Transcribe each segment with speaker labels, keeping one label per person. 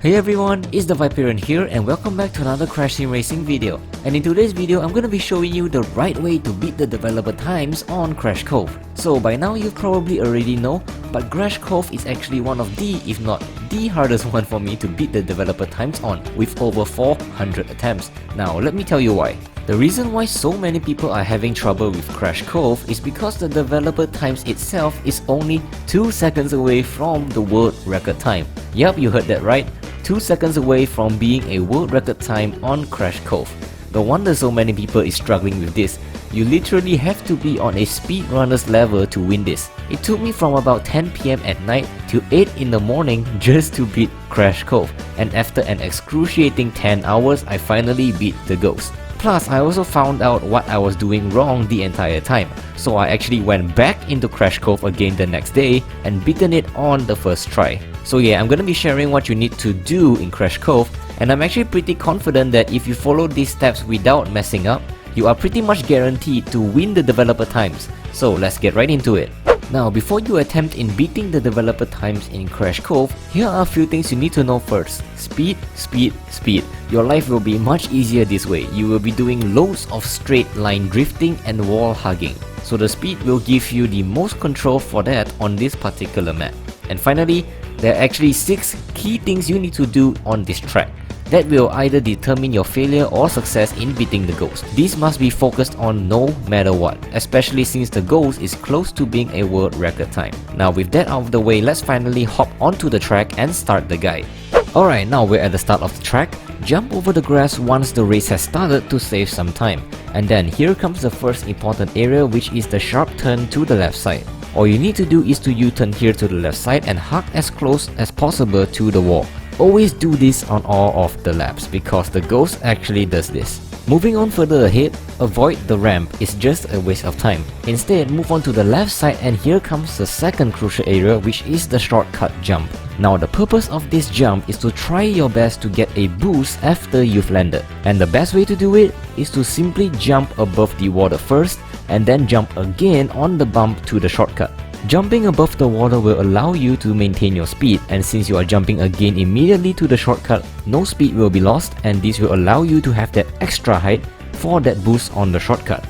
Speaker 1: Hey everyone, it's TheViperian here and welcome back to another Crash Sim Racing video. And in today's video, I'm gonna be showing you the right way to beat the developer times on Crash Cove. So by now you probably already know, but Crash Cove is actually one of the, if not the hardest one for me to beat the developer times on, with over 400 attempts. Now let me tell you why. The reason why so many people are having trouble with Crash Cove is because the developer times itself is only 2 seconds away from the world record time. Yup, you heard that right. 2 seconds away from being a world record time on Crash Cove. No wonder so many people is struggling with this. You literally have to be on a speedrunners level to win this. It took me from about 10 PM at night to 8 in the morning just to beat Crash Cove, and after an excruciating 10 hours, I finally beat the ghost. Plus, I also found out what I was doing wrong the entire time, so I actually went back into Crash Cove again the next day and beaten it on the first try. So yeah, I'm gonna be sharing what you need to do in Crash Cove, and I'm actually pretty confident that if you follow these steps without messing up, you are pretty much guaranteed to win the developer times. So let's get right into it. Now, before you attempt in beating the developer times in Crash Cove, here are a few things you need to know first. Speed, speed, speed. Your life will be much easier this way. You will be doing loads of straight line drifting and wall hugging. So the speed will give you the most control for that on this particular map. And finally, there are actually 6 key things you need to do on this track that will either determine your failure or success in beating the ghost. These must be focused on no matter what, especially since the ghost is close to being a world record time. Now with that out of the way, let's finally hop onto the track and start the guide. Alright, now we're at the start of the track. Jump over the grass once the race has started to save some time. And then here comes the first important area, which is the sharp turn to the left side. All you need to do is to U-turn here to the left side and hug as close as possible to the wall. Always do this on all of the laps because the ghost actually does this. Moving on further ahead, avoid the ramp, it's just a waste of time. Instead, move on to the left side, and here comes the second crucial area, which is the shortcut jump. Now the purpose of this jump is to try your best to get a boost after you've landed. And the best way to do it is to simply jump above the water first and then jump again on the bump to the shortcut. Jumping above the water will allow you to maintain your speed, and since you are jumping again immediately to the shortcut, no speed will be lost, and this will allow you to have that extra height for that boost on the shortcut.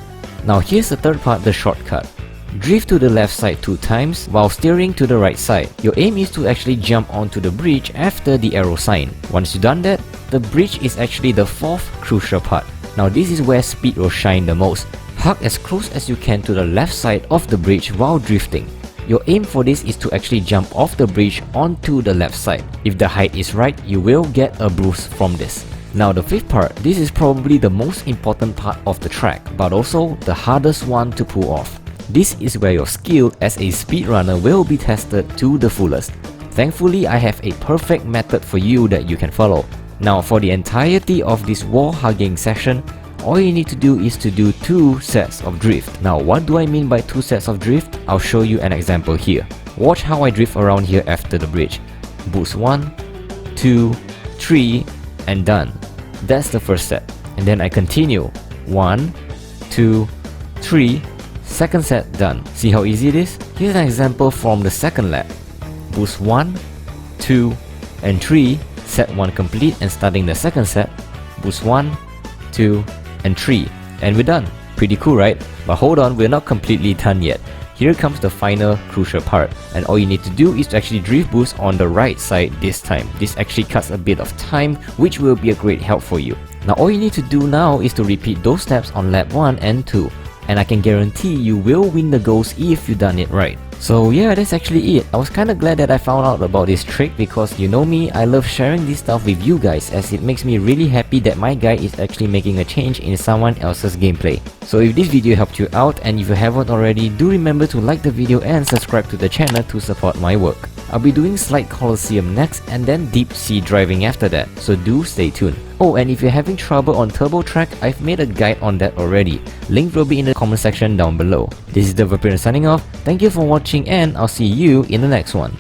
Speaker 1: Now here's the third part, the shortcut. Drift to the left side 2 times while steering to the right side. Your aim is to actually jump onto the bridge after the arrow sign. Once you've done that, the bridge is actually the 4th crucial part. Now this is where speed will shine the most. Hug as close as you can to the left side of the bridge while drifting. Your aim for this is to actually jump off the bridge onto the left side. If the height is right, you will get a boost from this. Now the 5th part, this is probably the most important part of the track, but also the hardest one to pull off. This is where your skill as a speedrunner will be tested to the fullest. Thankfully, I have a perfect method for you that you can follow. Now for the entirety of this wall hugging session, all you need to do is to do 2 sets of drift. Now what do I mean by 2 sets of drift? I'll show you an example here. Watch how I drift around here after the bridge. Boost 1, 2, 3 and done. That's the first set. And then I continue. 1, 2, 3, second set done. See how easy it is? Here's an example from the second lap. Boost 1, 2 and 3, set 1 complete, and starting the second set, boost 1, 2 and 3, and we're done. Pretty cool, right? But hold on, we're not completely done yet. Here comes the final crucial part, and all you need to do is to actually drift boost on the right side this time. This actually cuts a bit of time, which will be a great help for you. Now all you need to do now is to repeat those steps on lap 1 and 2, and I can guarantee you will win the ghost if you done it right. So yeah, that's actually it. I was kinda glad that I found out about this trick because you know me, I love sharing this stuff with you guys, as it makes me really happy that my guy is actually making a change in someone else's gameplay. So if this video helped you out, and if you haven't already, do remember to like the video and subscribe to the channel to support my work. I'll be doing Slide Coliseum next and then Deep Sea Driving after that, so do stay tuned. Oh, and if you're having trouble on Turbo Track, I've made a guide on that already. Link will be in the comment section down below. This is TheViperian signing off. Thank you for watching, and I'll see you in the next one.